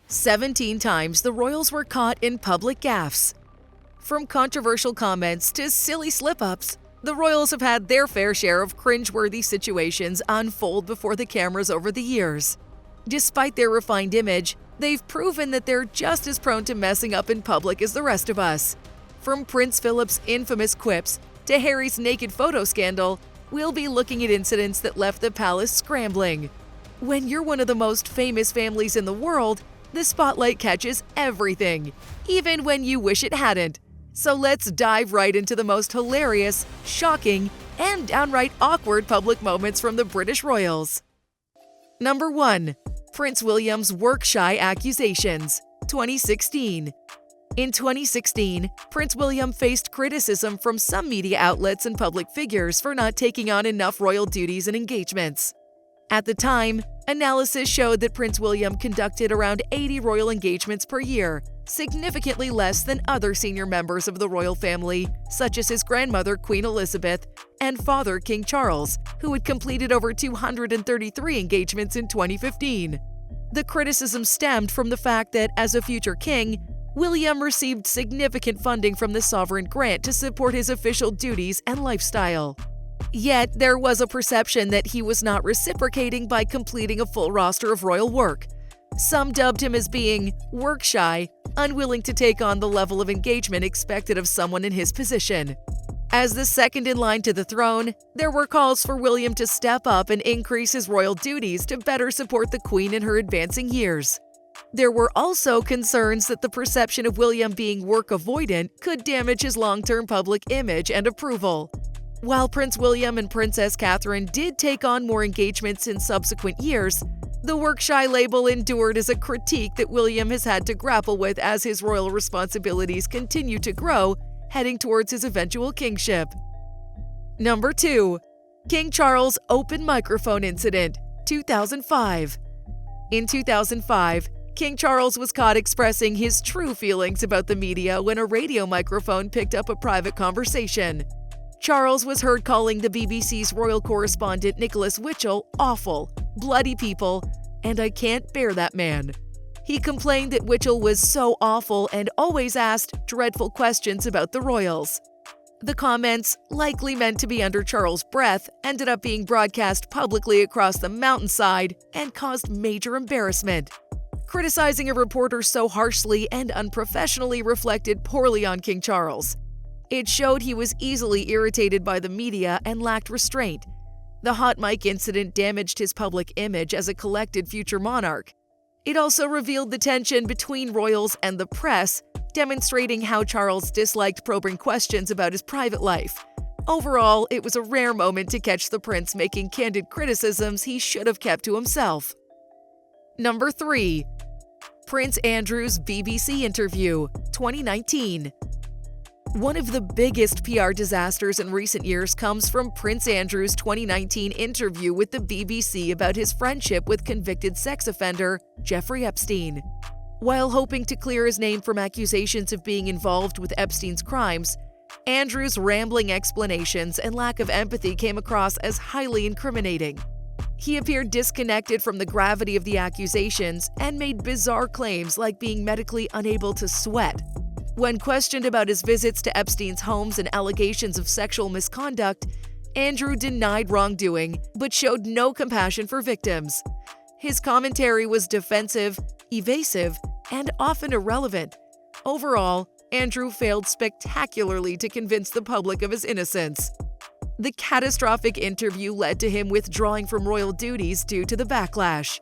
17 times the royals were caught in public gaffes. From controversial comments to silly slip-ups, the royals have had their fair share of cringeworthy situations unfold before the cameras over the years. Despite their refined image, they've proven that they're just as prone to messing up in public as the rest of us. From Prince Philip's infamous quips to Harry's naked photo scandal, we'll be looking at incidents that left the palace scrambling. When you're one of the most famous families in the world, the spotlight catches everything, even when you wish it hadn't. So let's dive right into the most hilarious, shocking, and downright awkward public moments from the British royals. Number 1. Prince William's work-shy accusations, 2016. In 2016, Prince William faced criticism from some media outlets and public figures for not taking on enough royal duties and engagements. At the time, analysis showed that Prince William conducted around 80 royal engagements per year, significantly less than other senior members of the royal family, such as his grandmother Queen Elizabeth and father King Charles, who had completed over 233 engagements in 2015. The criticism stemmed from the fact that, as a future king, William received significant funding from the sovereign grant to support his official duties and lifestyle. Yet, there was a perception that he was not reciprocating by completing a full roster of royal work. Some dubbed him as being work-shy, unwilling to take on the level of engagement expected of someone in his position. As the second in line to the throne, there were calls for William to step up and increase his royal duties to better support the Queen in her advancing years. There were also concerns that the perception of William being work-avoidant could damage his long-term public image and approval. While Prince William and Princess Catherine did take on more engagements in subsequent years, the work-shy label endured as a critique that William has had to grapple with as his royal responsibilities continue to grow, heading towards his eventual kingship. Number 2. King Charles' open microphone incident, 2005. In 2005, King Charles was caught expressing his true feelings about the media when a radio microphone picked up a private conversation. Charles was heard calling the BBC's royal correspondent Nicholas Witchell awful, bloody people, and I can't bear that man. He complained that Witchell was so awful and always asked dreadful questions about the royals. The comments, likely meant to be under Charles' breath, ended up being broadcast publicly across the mountainside and caused major embarrassment. Criticizing a reporter so harshly and unprofessionally reflected poorly on King Charles. It showed he was easily irritated by the media and lacked restraint. The hot mic incident damaged his public image as a collected future monarch. It also revealed the tension between royals and the press, demonstrating how Charles disliked probing questions about his private life. Overall, it was a rare moment to catch the prince making candid criticisms he should have kept to himself. Number 3. Prince Andrew's BBC interview, 2019. One of the biggest PR disasters in recent years comes from Prince Andrew's 2019 interview with the BBC about his friendship with convicted sex offender Jeffrey Epstein. While hoping to clear his name from accusations of being involved with Epstein's crimes, Andrew's rambling explanations and lack of empathy came across as highly incriminating. He appeared disconnected from the gravity of the accusations and made bizarre claims like being medically unable to sweat. When questioned about his visits to Epstein's homes and allegations of sexual misconduct, Andrew denied wrongdoing but showed no compassion for victims. His commentary was defensive, evasive, and often irrelevant. Overall, Andrew failed spectacularly to convince the public of his innocence. The catastrophic interview led to him withdrawing from royal duties due to the backlash.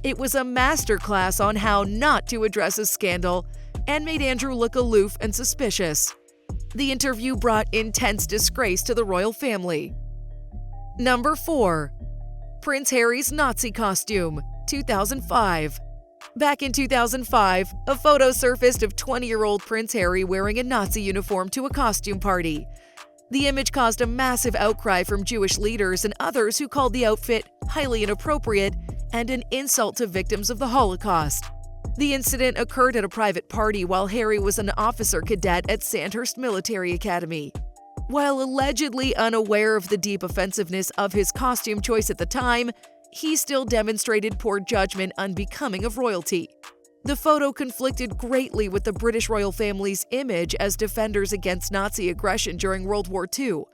It was a masterclass on how not to address a scandal and made Andrew look aloof and suspicious. The interview brought intense disgrace to the royal family. Number 4. Prince Harry's Nazi costume, 2005. Back in 2005, a photo surfaced of 20-year-old Prince Harry wearing a Nazi uniform to a costume party. The image caused a massive outcry from Jewish leaders and others who called the outfit highly inappropriate and an insult to victims of the Holocaust. The incident occurred at a private party while Harry was an officer cadet at Sandhurst Military Academy. While allegedly unaware of the deep offensiveness of his costume choice at the time, he still demonstrated poor judgment unbecoming of royalty. The photo conflicted greatly with the British royal family's image as defenders against Nazi aggression during World War II.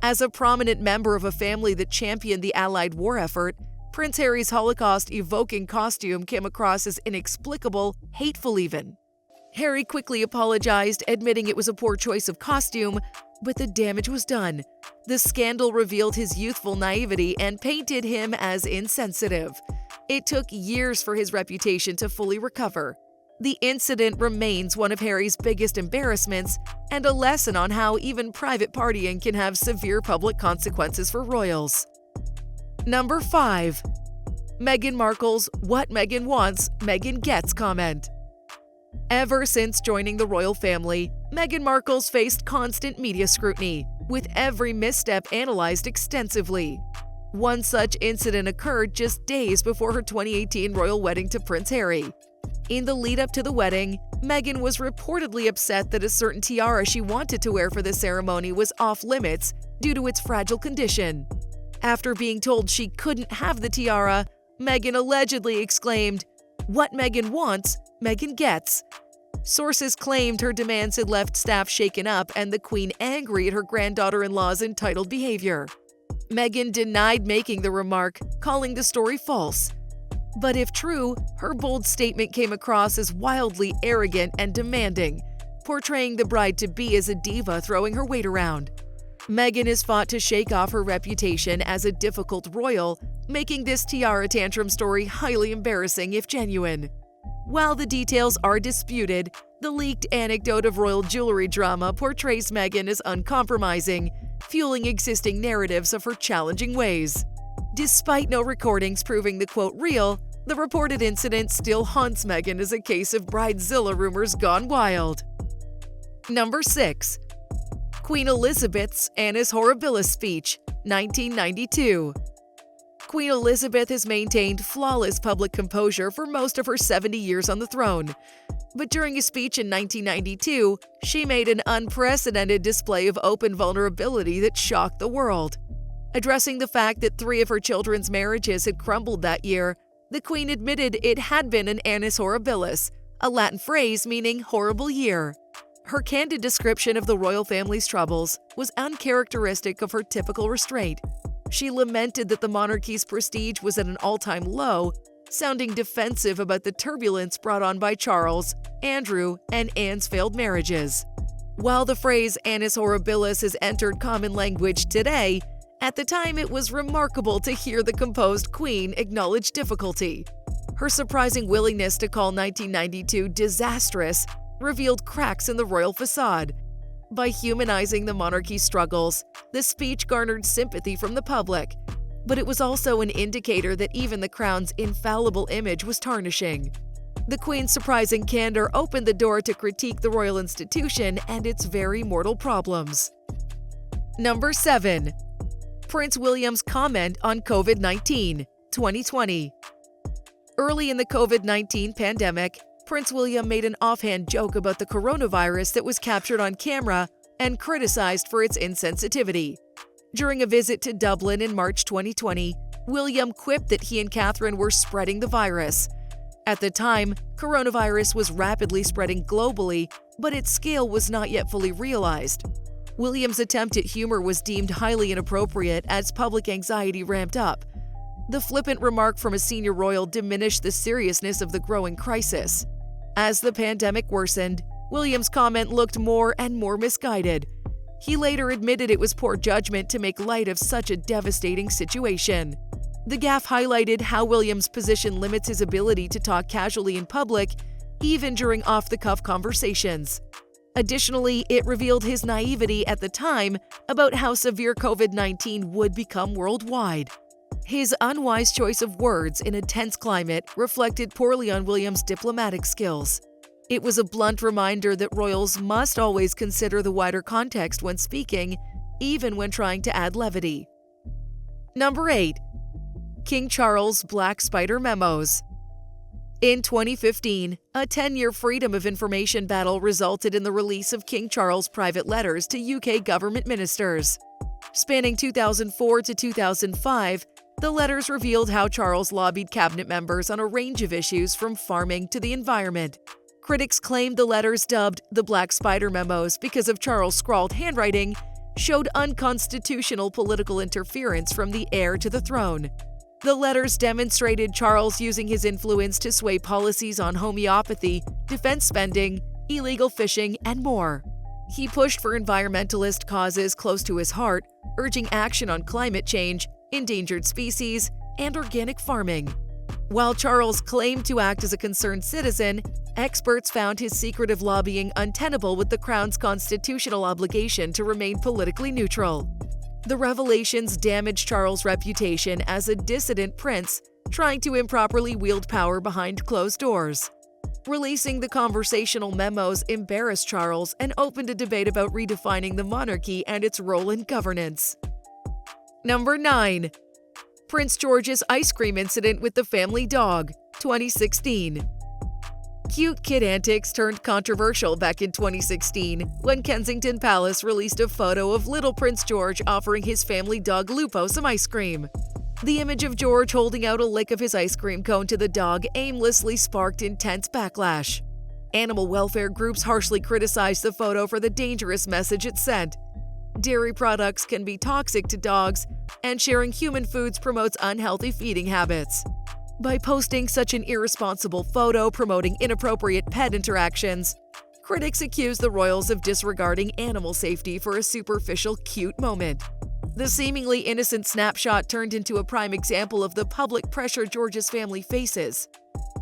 As a prominent member of a family that championed the Allied war effort, Prince Harry's Holocaust-evoking costume came across as inexplicable, hateful even. Harry quickly apologized, admitting it was a poor choice of costume, but the damage was done. The scandal revealed his youthful naivety and painted him as insensitive. It took years for his reputation to fully recover. The incident remains one of Harry's biggest embarrassments and a lesson on how even private partying can have severe public consequences for royals. Number 5. Meghan Markle's "What Meghan Wants, Meghan Gets" comment. Ever since joining the royal family, Meghan Markle's faced constant media scrutiny, with every misstep analyzed extensively. One such incident occurred just days before her 2018 royal wedding to Prince Harry. In the lead-up to the wedding, Meghan was reportedly upset that a certain tiara she wanted to wear for the ceremony was off-limits due to its fragile condition. After being told she couldn't have the tiara, Meghan allegedly exclaimed, "What Meghan wants, Meghan gets." Sources claimed her demands had left staff shaken up and the Queen angry at her granddaughter-in-law's entitled behavior. Meghan denied making the remark, calling the story false. But if true, her bold statement came across as wildly arrogant and demanding, portraying the bride-to-be as a diva throwing her weight around. Meghan has fought to shake off her reputation as a difficult royal, making this tiara tantrum story highly embarrassing if genuine. While the details are disputed, the leaked anecdote of royal jewelry drama portrays Meghan as uncompromising, fueling existing narratives of her challenging ways. Despite no recordings proving the quote real, the reported incident still haunts Meghan as a case of bridezilla rumors gone wild. Number 6. Queen Elizabeth's Annus Horribilis speech, 1992. Queen Elizabeth has maintained flawless public composure for most of her 70 years on the throne. But during a speech in 1992, she made an unprecedented display of open vulnerability that shocked the world. Addressing the fact that 3 of her children's marriages had crumbled that year, the Queen admitted it had been an Annus Horribilis, a Latin phrase meaning horrible year. Her candid description of the royal family's troubles was uncharacteristic of her typical restraint. She lamented that the monarchy's prestige was at an all-time low, sounding defensive about the turbulence brought on by Charles, Andrew, and Anne's failed marriages. While the phrase Annus Horribilis has entered common language today, at the time it was remarkable to hear the composed Queen acknowledge difficulty. Her surprising willingness to call 1992 disastrous revealed cracks in the royal facade. By humanizing the monarchy's struggles, the speech garnered sympathy from the public, but it was also an indicator that even the crown's infallible image was tarnishing. The Queen's surprising candor opened the door to critique the royal institution and its very mortal problems. Number 7. Prince William's comment on COVID-19, 2020. Early in the COVID-19 pandemic, Prince William made an offhand joke about the coronavirus that was captured on camera and criticized for its insensitivity. During a visit to Dublin in March 2020, William quipped that he and Catherine were spreading the virus. At the time, coronavirus was rapidly spreading globally, but its scale was not yet fully realized. William's attempt at humor was deemed highly inappropriate as public anxiety ramped up. The flippant remark from a senior royal diminished the seriousness of the growing crisis. As the pandemic worsened, William's comment looked more and more misguided. He later admitted it was poor judgment to make light of such a devastating situation. The gaffe highlighted how William's position limits his ability to talk casually in public, even during off-the-cuff conversations. Additionally, it revealed his naivety at the time about how severe COVID-19 would become worldwide. His unwise choice of words in a tense climate reflected poorly on William's diplomatic skills. It was a blunt reminder that royals must always consider the wider context when speaking, even when trying to add levity. Number 8. King Charles' Black Spider memos. In 2015, a 10-year Freedom of Information battle resulted in the release of King Charles' private letters to UK government ministers. Spanning 2004 to 2005, The letters revealed how Charles lobbied cabinet members on a range of issues from farming to the environment. Critics claimed the letters, dubbed the Black Spider memos because of Charles' scrawled handwriting, showed unconstitutional political interference from the heir to the throne. The letters demonstrated Charles using his influence to sway policies on homeopathy, defense spending, illegal fishing, and more. He pushed for environmentalist causes close to his heart, urging action on climate change, endangered species, and organic farming. While Charles claimed to act as a concerned citizen, experts found his secretive lobbying untenable with the Crown's constitutional obligation to remain politically neutral. The revelations damaged Charles' reputation as a dissident prince trying to improperly wield power behind closed doors. Releasing the conversational memos embarrassed Charles and opened a debate about redefining the monarchy and its role in governance. Number 9. Prince George's ice cream incident with the family dog, 2016. Cute kid antics turned controversial back in 2016 when Kensington Palace released a photo of little Prince George offering his family dog Lupo some ice cream. The image of George holding out a lick of his ice cream cone to the dog aimlessly sparked intense backlash. Animal welfare groups harshly criticized the photo for the dangerous message it sent. Dairy products can be toxic to dogs, and sharing human foods promotes unhealthy feeding habits. By posting such an irresponsible photo promoting inappropriate pet interactions, critics accuse the royals of disregarding animal safety for a superficial cute moment. The seemingly innocent snapshot turned into a prime example of the public pressure George's family faces.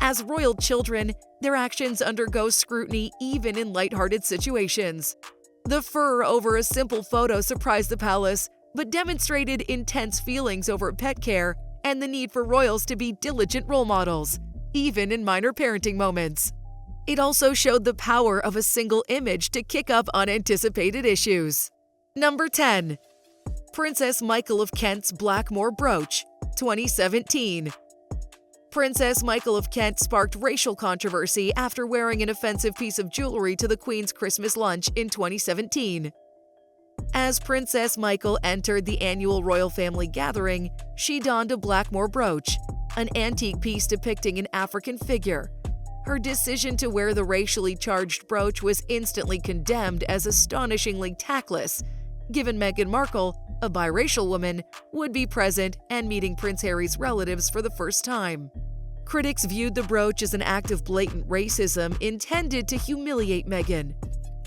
As royal children, their actions undergo scrutiny even in lighthearted situations. The furor over a simple photo surprised the palace, but demonstrated intense feelings over pet care and the need for royals to be diligent role models, even in minor parenting moments. It also showed the power of a single image to kick up unanticipated issues. Number 10. Princess Michael of Kent's Blackmore brooch, 2017. Princess Michael of Kent sparked racial controversy after wearing an offensive piece of jewelry to the Queen's Christmas lunch in 2017. As Princess Michael entered the annual royal family gathering, she donned a Blackmore brooch, an antique piece depicting an African figure. Her decision to wear the racially charged brooch was instantly condemned as astonishingly tactless, given Meghan Markle, a biracial woman, would be present and meeting Prince Harry's relatives for the first time. Critics viewed the brooch as an act of blatant racism intended to humiliate Meghan.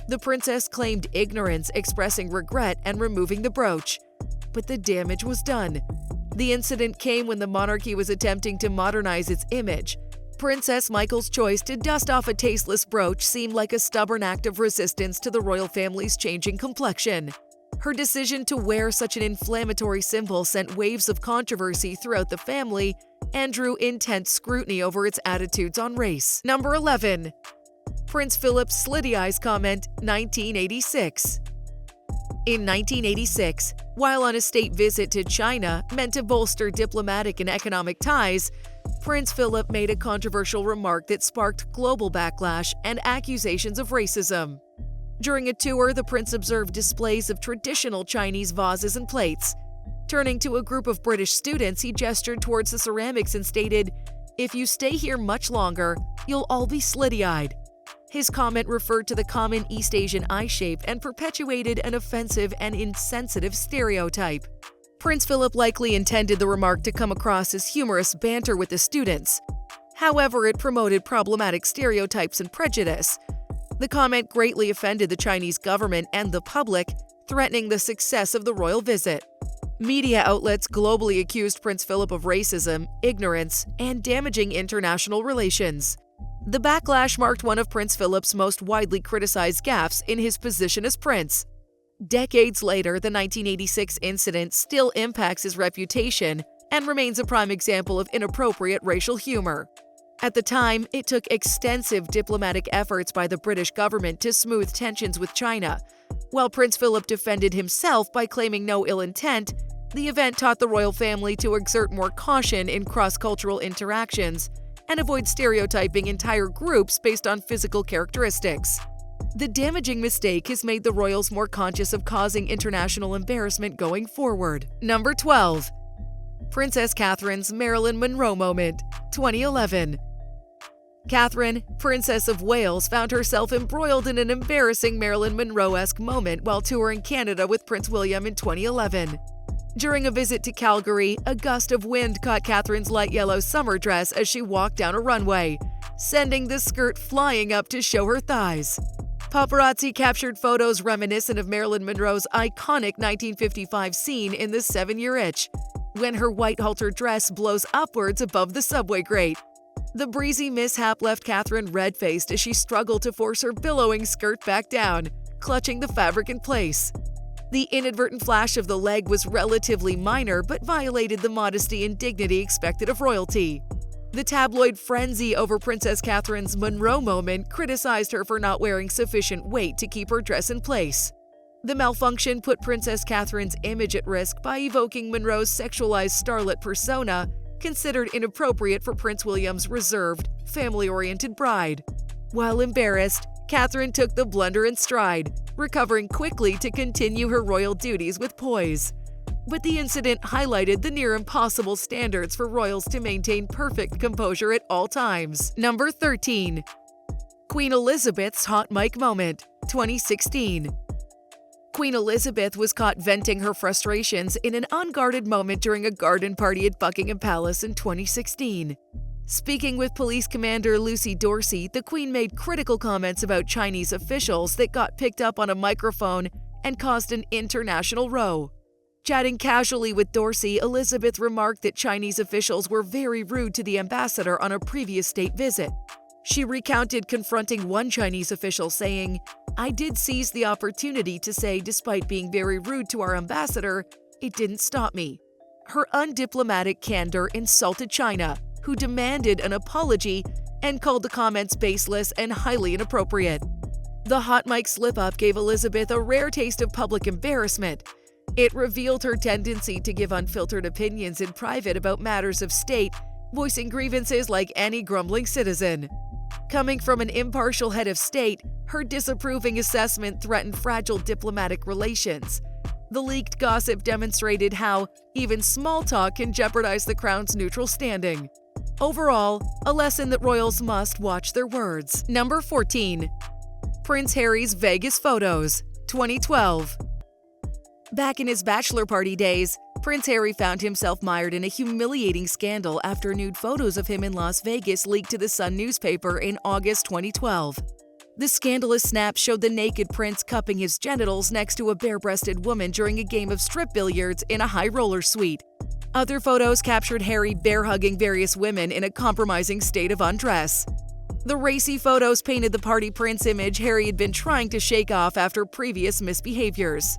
The princess claimed ignorance, expressing regret and removing the brooch. But the damage was done. The incident came when the monarchy was attempting to modernize its image. Princess Michael's choice to dust off a tasteless brooch seemed like a stubborn act of resistance to the royal family's changing complexion. Her decision to wear such an inflammatory symbol sent waves of controversy throughout the family and drew intense scrutiny over its attitudes on race. Number 11. Prince Philip's slitty eyes comment, 1986. In 1986, while on a state visit to China meant to bolster diplomatic and economic ties, Prince Philip made a controversial remark that sparked global backlash and accusations of racism. During a tour, the prince observed displays of traditional Chinese vases and plates. Turning to a group of British students, he gestured towards the ceramics and stated, "If you stay here much longer, you'll all be slitty-eyed." His comment referred to the common East Asian eye shape and perpetuated an offensive and insensitive stereotype. Prince Philip likely intended the remark to come across as humorous banter with the students. However, it promoted problematic stereotypes and prejudice. The comment greatly offended the Chinese government and the public, threatening the success of the royal visit. Media outlets globally accused Prince Philip of racism, ignorance, and damaging international relations. The backlash marked one of Prince Philip's most widely criticized gaffes in his position as prince. Decades later, the 1986 incident still impacts his reputation and remains a prime example of inappropriate racial humor. At the time, it took extensive diplomatic efforts by the British government to smooth tensions with China. While Prince Philip defended himself by claiming no ill intent, the event taught the royal family to exert more caution in cross-cultural interactions and avoid stereotyping entire groups based on physical characteristics. The damaging mistake has made the royals more conscious of causing international embarrassment going forward. Number 12. Princess Catherine's Marilyn Monroe moment, 2011. Catherine, Princess of Wales, found herself embroiled in an embarrassing Marilyn Monroe-esque moment while touring Canada with Prince William in 2011. During a visit to Calgary, a gust of wind caught Catherine's light yellow summer dress as she walked down a runway, sending the skirt flying up to show her thighs. Paparazzi captured photos reminiscent of Marilyn Monroe's iconic 1955 scene in The 7-Year Itch, when her white halter dress blows upwards above the subway grate. The breezy mishap left Catherine red-faced as she struggled to force her billowing skirt back down, clutching the fabric in place. The inadvertent flash of the leg was relatively minor but violated the modesty and dignity expected of royalty. The tabloid frenzy over Princess Catherine's Monroe moment criticized her for not wearing sufficient weight to keep her dress in place. The malfunction put Princess Catherine's image at risk by evoking Monroe's sexualized starlet persona, considered inappropriate for Prince William's reserved, family-oriented bride. While embarrassed, Catherine took the blunder in stride, recovering quickly to continue her royal duties with poise. But the incident highlighted the near-impossible standards for royals to maintain perfect composure at all times. Number 13. Queen Elizabeth's hot mic moment, 2016. Queen Elizabeth was caught venting her frustrations in an unguarded moment during a garden party at Buckingham Palace in 2016. Speaking with Police Commander Lucy Dorsey, the Queen made critical comments about Chinese officials that got picked up on a microphone and caused an international row. Chatting casually with Dorsey, Elizabeth remarked that Chinese officials were very rude to the ambassador on a previous state visit. She recounted confronting one Chinese official saying, "I did seize the opportunity to say despite being very rude to our ambassador, it didn't stop me." Her undiplomatic candor insulted China, who demanded an apology and called the comments baseless and highly inappropriate. The hot mic slip-up gave Elizabeth a rare taste of public embarrassment. It revealed her tendency to give unfiltered opinions in private about matters of state, voicing grievances like any grumbling citizen. Coming from an impartial head of state, her disapproving assessment threatened fragile diplomatic relations. The leaked gossip demonstrated how even small talk can jeopardize the crown's neutral standing. Overall, a lesson that royals must watch their words. Number 14. Prince Harry's Vegas photos, 2012. Back in his bachelor party days, Prince Harry found himself mired in a humiliating scandal after nude photos of him in Las Vegas leaked to the Sun newspaper in August 2012. The scandalous snap showed the naked prince cupping his genitals next to a bare-breasted woman during a game of strip billiards in a high-roller suite. Other photos captured Harry bear-hugging various women in a compromising state of undress. The racy photos painted the party prince image Harry had been trying to shake off after previous misbehaviors.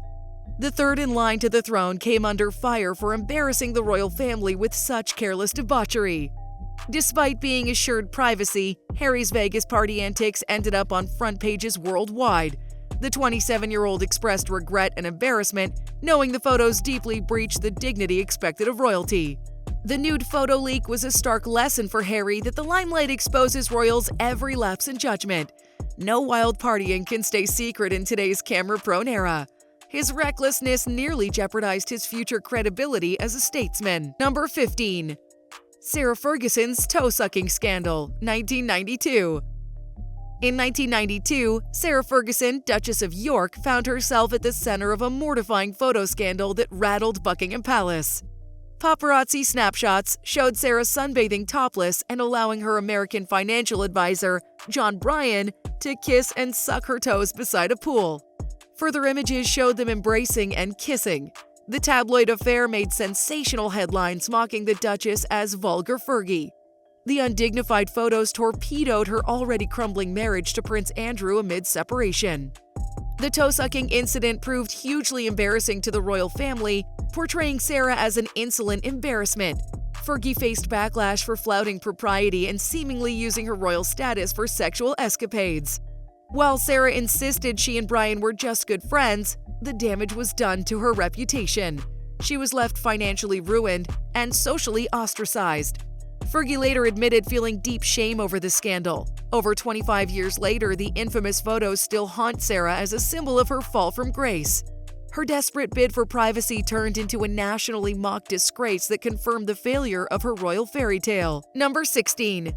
The third in line to the throne came under fire for embarrassing the royal family with such careless debauchery. Despite being assured privacy, Harry's Vegas party antics ended up on front pages worldwide. The 27-year-old expressed regret and embarrassment, knowing the photos deeply breached the dignity expected of royalty. The nude photo leak was a stark lesson for Harry that the limelight exposes royals' every lapse in judgment. No wild partying can stay secret in today's camera-prone era. His recklessness nearly jeopardized his future credibility as a statesman. Number 15. Sarah Ferguson's toe-sucking scandal, 1992. In 1992, Sarah Ferguson, Duchess of York, found herself at the center of a mortifying photo scandal that rattled Buckingham Palace. Paparazzi snapshots showed Sarah sunbathing topless and allowing her American financial advisor, John Bryan, to kiss and suck her toes beside a pool. Further images showed them embracing and kissing. The tabloid affair made sensational headlines mocking the Duchess as vulgar Fergie. The undignified photos torpedoed her already crumbling marriage to Prince Andrew amid separation. The toe-sucking incident proved hugely embarrassing to the royal family, portraying Sarah as an insolent embarrassment. Fergie faced backlash for flouting propriety and seemingly using her royal status for sexual escapades. While Sarah insisted she and Bryan were just good friends, the damage was done to her reputation. She was left financially ruined and socially ostracized. Fergie later admitted feeling deep shame over the scandal. Over 25 years later, the infamous photos still haunt Sarah as a symbol of her fall from grace. Her desperate bid for privacy turned into a nationally mocked disgrace that confirmed the failure of her royal fairy tale. Number 16.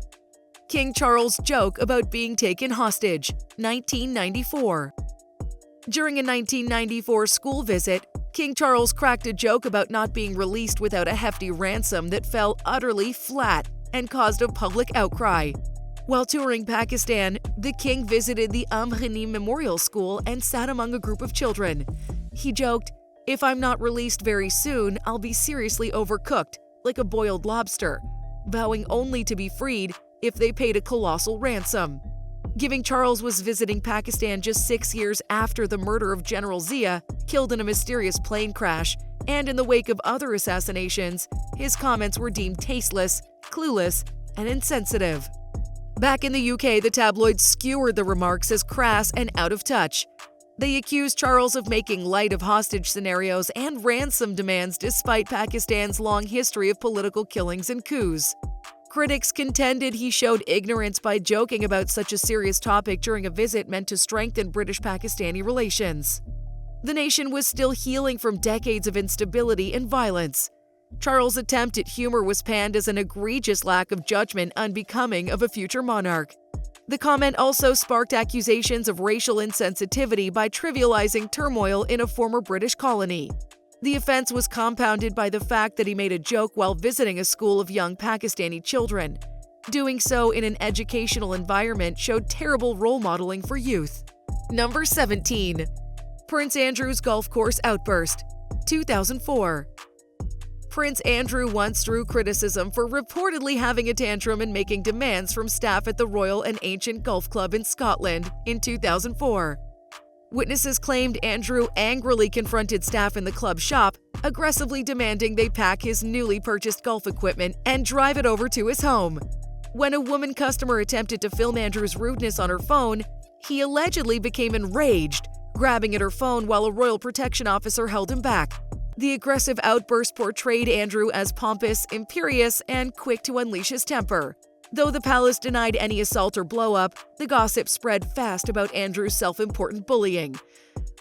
King Charles' joke about being taken hostage, 1994. During a 1994 school visit, King Charles cracked a joke about not being released without a hefty ransom that fell utterly flat and caused a public outcry. While touring Pakistan, the king visited the Amrani Memorial School and sat among a group of children. He joked, "If I'm not released very soon, I'll be seriously overcooked, like a boiled lobster," vowing only to be freed if they paid a colossal ransom. Giving Charles was visiting Pakistan just 6 years after the murder of General Zia, killed in a mysterious plane crash, and in the wake of other assassinations, his comments were deemed tasteless, clueless, and insensitive. Back in the UK, the tabloids skewered the remarks as crass and out of touch. They accused Charles of making light of hostage scenarios and ransom demands despite Pakistan's long history of political killings and coups. Critics contended he showed ignorance by joking about such a serious topic during a visit meant to strengthen British-Pakistani relations. The nation was still healing from decades of instability and violence. Charles' attempt at humor was panned as an egregious lack of judgment unbecoming of a future monarch. The comment also sparked accusations of racial insensitivity by trivializing turmoil in a former British colony. The offense was compounded by the fact that he made a joke while visiting a school of young Pakistani children. Doing so in an educational environment showed terrible role modeling for youth. Number 17. Prince Andrew's golf course outburst, 2004. Prince Andrew once drew criticism for reportedly having a tantrum and making demands from staff at the Royal and Ancient Golf Club in Scotland in 2004. Witnesses claimed Andrew angrily confronted staff in the club shop, aggressively demanding they pack his newly purchased golf equipment and drive it over to his home. When a woman customer attempted to film Andrew's rudeness on her phone, he allegedly became enraged, grabbing at her phone while a royal protection officer held him back. The aggressive outburst portrayed Andrew as pompous, imperious, and quick to unleash his temper. Though the palace denied any assault or blow-up, the gossip spread fast about Andrew's self-important bullying.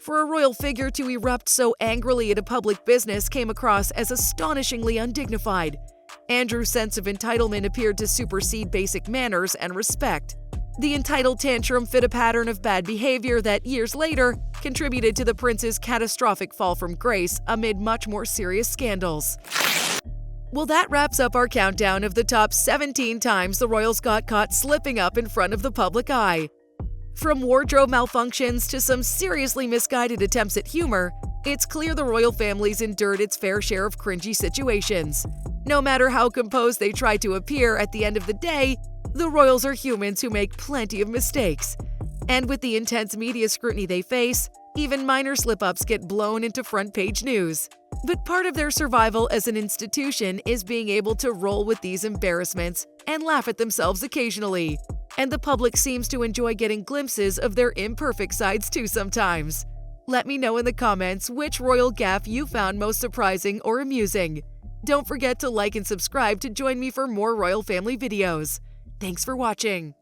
For a royal figure to erupt so angrily at a public business came across as astonishingly undignified. Andrew's sense of entitlement appeared to supersede basic manners and respect. The entitled tantrum fit a pattern of bad behavior that, years later, contributed to the prince's catastrophic fall from grace amid much more serious scandals. Well, that wraps up our countdown of the top 17 times the royals got caught slipping up in front of the public eye. From wardrobe malfunctions to some seriously misguided attempts at humor, it's clear the royal family's endured its fair share of cringy situations. No matter how composed they try to appear, at the end of the day, the royals are humans who make plenty of mistakes. And with the intense media scrutiny they face, even minor slip-ups get blown into front-page news. But part of their survival as an institution is being able to roll with these embarrassments and laugh at themselves occasionally. And the public seems to enjoy getting glimpses of their imperfect sides too sometimes. Let me know in the comments which royal gaffe you found most surprising or amusing. Don't forget to like and subscribe to join me for more royal family videos. Thanks for watching.